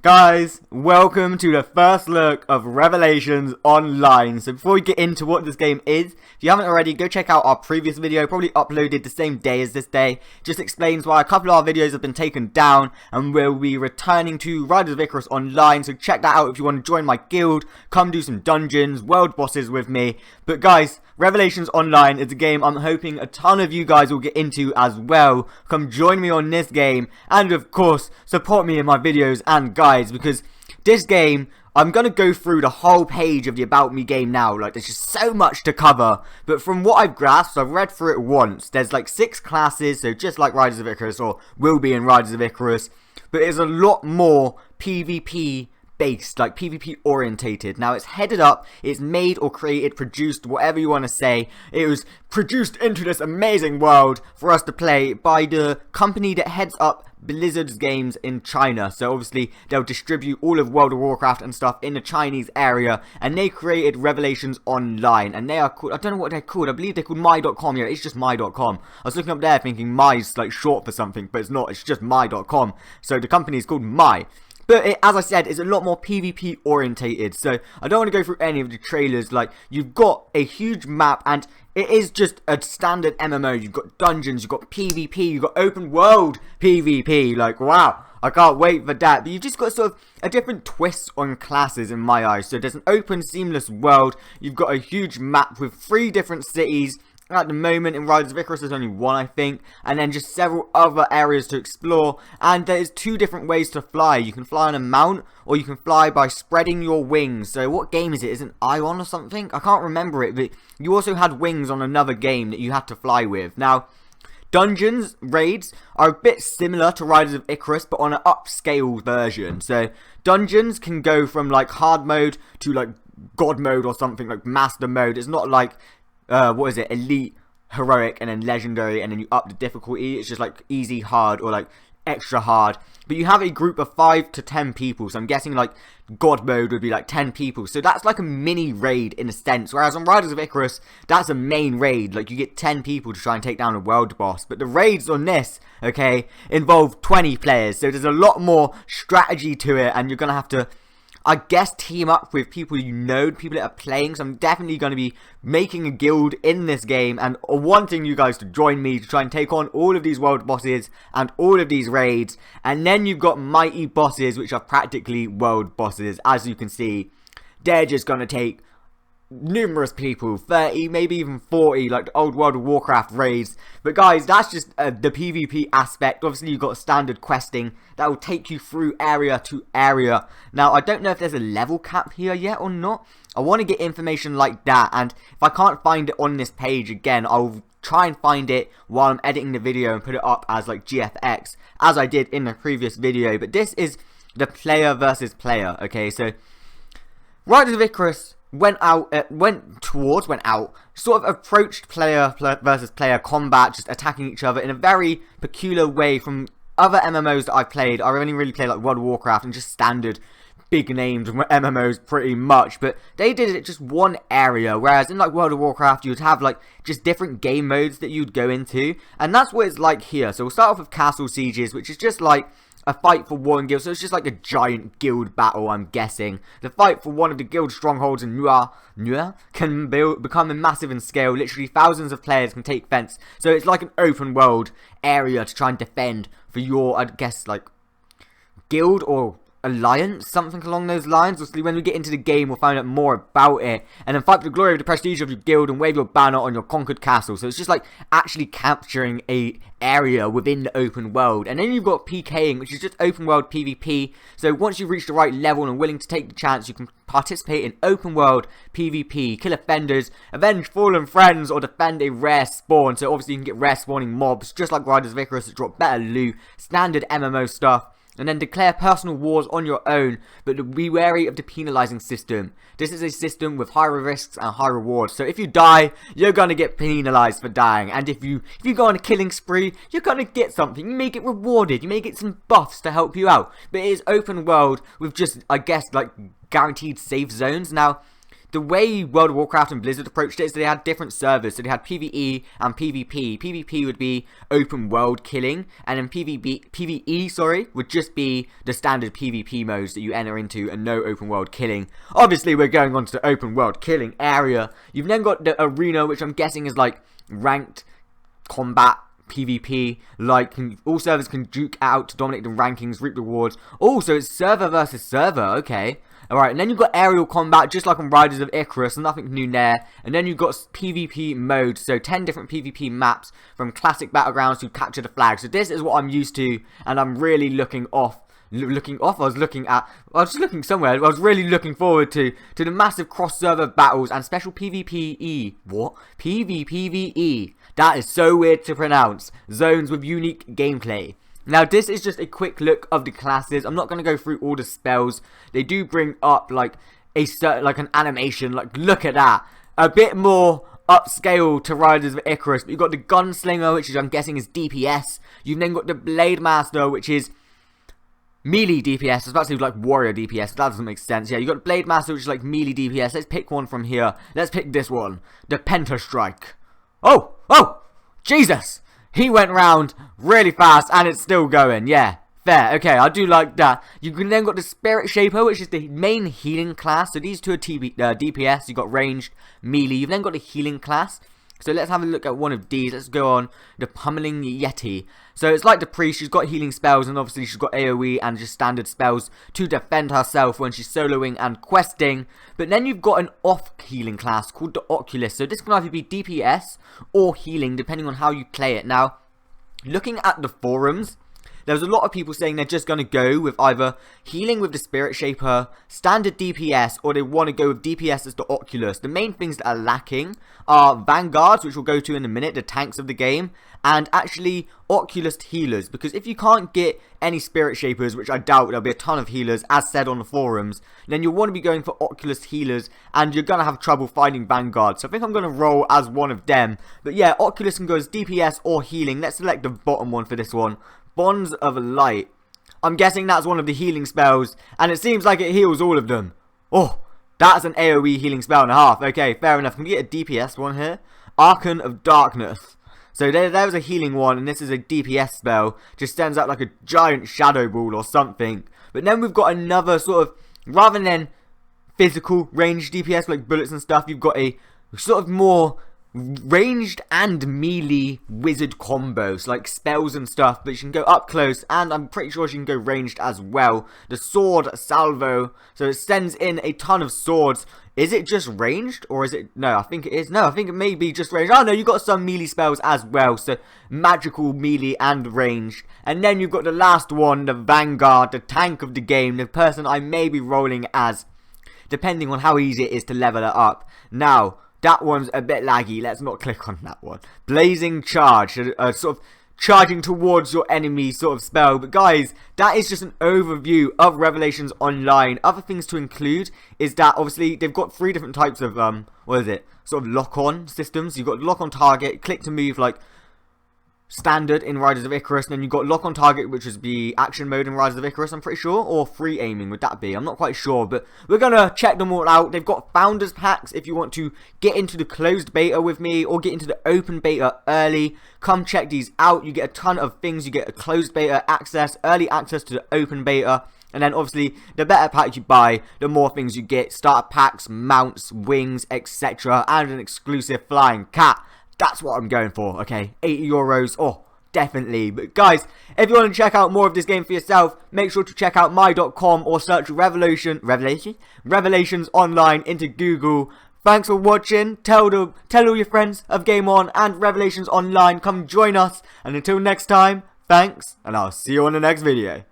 Guys, welcome to the first look of Revelations Online. So before we get into what this game is, if you haven't already, go check out our previous video, probably uploaded the same day as this day. Just explains why a couple of our videos have been taken down and we'll be returning to Riders of Icarus Online. So check that out if you want to join my guild, come do some dungeons, world bosses with me. But guys, Revelations Online is a game I'm hoping a ton of you guys will get into as well. Come join me on this game and of course support me in my videos and guides, because this game I'm going to go through the whole page of the About Me game now. Like, there's just so much to cover, but from what I've grasped, I've read through it once. There's like 6 classes, so just like Riders of Icarus, or will be in Riders of Icarus, but there's a lot more PvP based, like PvP orientated. Now it's headed up, it's made or created, produced, whatever you want to say. It was produced into this amazing world for us to play by the company that heads up Blizzard's games in China. So obviously they'll distribute all of World of Warcraft and stuff in the Chinese area, and they created Revelations Online, and they are called, I don't know what they're called, I believe they're called my.com. Yeah, it's just my.com. I was looking up there thinking my's like short for something, but it's not, it's just my.com. So the company is called My. But it, as I said, is a lot more PvP orientated, so I don't want to go through any of the trailers. Like, you've got a huge map, and it is just a standard MMO. You've got dungeons, you've got PvP, you've got open world PvP. Like, wow, I can't wait for that. But you've just got sort of a different twist on classes in my eyes. So there's an open, seamless world. You've got a huge map with 3 different cities. At the moment in Riders of Icarus there's only 1, I think, and then just several other areas to explore. And there's 2 different ways to fly. You can fly on a mount, or you can fly by spreading your wings. So what game is it? Is it Ion or something? I can't remember it, but you also had wings on another game that you had to fly with. Now, dungeons, raids, are a bit similar to Riders of Icarus, but on an upscaled version. So dungeons can go from like hard mode to like god mode or something, like master mode. It's not like what is it, elite, heroic, and then legendary, and then you up the difficulty. It's just like easy, hard, or like extra hard. But you have a group of 5 to 10 people, so I'm guessing like god mode would be like 10 people. So that's like a mini raid in a sense, whereas on Riders of Icarus that's a main raid. Like, you get 10 people to try and take down a world boss. But the raids on this, okay, involve 20 players, so there's a lot more strategy to it, and you're gonna have to, I guess, team up with people you know, people that are playing. So I'm definitely going to be making a guild in this game and wanting you guys to join me to try and take on all of these world bosses and all of these raids. And then you've got mighty bosses, which are practically world bosses. As you can see, they're just going to take numerous people, 30, maybe even 40, like the old World of Warcraft raids. But guys, that's just the PvP aspect. Obviously you've got standard questing that will take you through area to area. Now, I don't know if there's a level cap here yet or not. I want to get information like that, and if I can't find it on this page, again, I'll try and find it while I'm editing the video and put it up as like GFX, as I did in the previous video. But this is the player versus player, okay? So Riders of Icarus went out, sort of approached player versus player combat, just attacking each other in a very peculiar way from other MMOs that I've played. I only really play like World of Warcraft and just standard big named MMOs pretty much, but they did it just one area, whereas in like World of Warcraft you'd have like just different game modes that you'd go into, and that's what it's like here. So we'll start off with Castle Sieges, which is just like a fight for one guild, so it's just like a giant guild battle, I'm guessing. The fight for one of the guild strongholds in Nua can become massive in scale. Literally thousands of players can take fence, so it's like an open world area to try and defend for your, I guess, like guild or alliance, something along those lines. Obviously, when we get into the game, we'll find out more about it. And then fight for the glory of the prestige of your guild and wave your banner on your conquered castle. So it's just like actually capturing a area within the open world. And then you've got PKing, which is just open world PvP. So once you've reached the right level and are willing to take the chance, you can participate in open world PvP, kill offenders, avenge fallen friends, or defend a rare spawn. So obviously you can get rare spawning mobs, just like Riders of Icarus, that drop better loot, standard MMO stuff. And then declare personal wars on your own, but be wary of the penalizing system. This is a system with higher risks and high rewards, so if you die, you're gonna get penalized for dying. And if you go on a killing spree, you're gonna get something. You may get rewarded, you may get some buffs to help you out. But it is open world with just, I guess, like guaranteed safe zones. Now, the way World of Warcraft and Blizzard approached it is they had different servers. So they had PvE and PvP. PvP would be open world killing, and then PvE would just be the standard PvP modes that you enter into and no open world killing. Obviously, we're going on to the open world killing area. You've then got the arena, which I'm guessing is like ranked combat PvP, like all servers can duke out to dominate the rankings, reap rewards. So it's server versus server, okay. Alright, and then you've got aerial combat, just like on Riders of Icarus, nothing new there. And then you've got PvP modes, so 10 different PvP maps, from classic battlegrounds to capture the flag. So this is what I'm used to, and I'm really looking off. I was looking somewhere. I was really looking forward to the massive cross-server battles and special PvPE. What? PvPvE. That is so weird to pronounce. Zones with unique gameplay. Now, this is just a quick look of the classes. I'm not going to go through all the spells. They do bring up, like, an animation. Like, look at that. A bit more upscale to Riders of Icarus. But you've got the Gunslinger, which is, I'm guessing, is DPS. You've then got the Blade Master, which is melee DPS. I was about to say, like, warrior DPS. But that doesn't make sense. Yeah, you've got Blade Master, which is, like, melee DPS. Let's pick one from here. Let's pick this one. The Pentastrike. Oh! Jesus! He went round really fast, and it's still going. Yeah, fair. Okay, I do like that. You can then got the Spirit Shaper, which is the main healing class. So these two are DPS. You've got ranged, melee. You've then got the healing class. So let's have a look at one of these. Let's go on the Pummeling Yeti. So it's like the priest. She's got healing spells, and obviously she's got AoE and just standard spells to defend herself when she's soloing and questing. But then you've got an off healing class called the Oculus. So this can either be DPS or healing, depending on how you play it. Now, looking at the forums, there's a lot of people saying they're just going to go with either healing with the Spirit Shaper, standard DPS, or they want to go with DPS as the Oculus. The main things that are lacking are Vanguards, which we'll go to in a minute, the tanks of the game, and actually Oculus healers. Because if you can't get any Spirit Shapers, which I doubt there'll be a ton of healers, as said on the forums, then you'll want to be going for Oculus healers, and you're going to have trouble finding Vanguards. So I think I'm going to roll as one of them. But yeah, Oculus can go as DPS or healing. Let's select the bottom one for this one. Bonds of Light. I'm guessing that's one of the healing spells, and it seems like it heals all of them. Oh, that's an AoE healing spell and a half. Okay, fair enough. Can we get a DPS one here? Archon of Darkness. So there was a healing one, and this is a DPS spell. Just sends out like a giant shadow ball or something. But then we've got another sort of, rather than physical ranged DPS like bullets and stuff, you've got a sort of more ranged and melee wizard combos, like spells and stuff, but she can go up close, and I'm pretty sure she can go ranged as well. The Sword Salvo, so it sends in a ton of swords. Is it just ranged, or is it, no, I think it is, no, I think it may be just ranged. Oh no, you've got some melee spells as well, so magical, melee, and ranged. And then you've got the last one, the Vanguard, the tank of the game, the person I may be rolling as, depending on how easy it is to level it up. Now, that one's a bit laggy. Let's not click on that one. Blazing Charge. Sort of charging towards your enemy sort of spell. But guys, that is just an overview of Revelations Online. Other things to include is that obviously they've got 3 different types of, sort of lock-on systems. You've got lock-on target, click to move like standard in Riders of Icarus, and then you've got lock on target, which is the action mode in Riders of Icarus, I'm pretty sure, or free aiming would that be? I'm not quite sure, but we're gonna check them all out. They've got founders packs if you want to get into the closed beta with me or get into the open beta early. Come check these out. You get a ton of things. You get a closed beta access, early access to the open beta, and then obviously the better pack you buy, the more things you get. Starter packs, mounts, wings, etc., and an exclusive flying cat. That's what I'm going for, okay? €80, oh, definitely. But guys, if you want to check out more of this game for yourself, make sure to check out my.com or search Revelations Online into Google. Thanks for watching. Tell all your friends of Game On and Revelations Online. Come join us. And until next time, thanks, and I'll see you on the next video.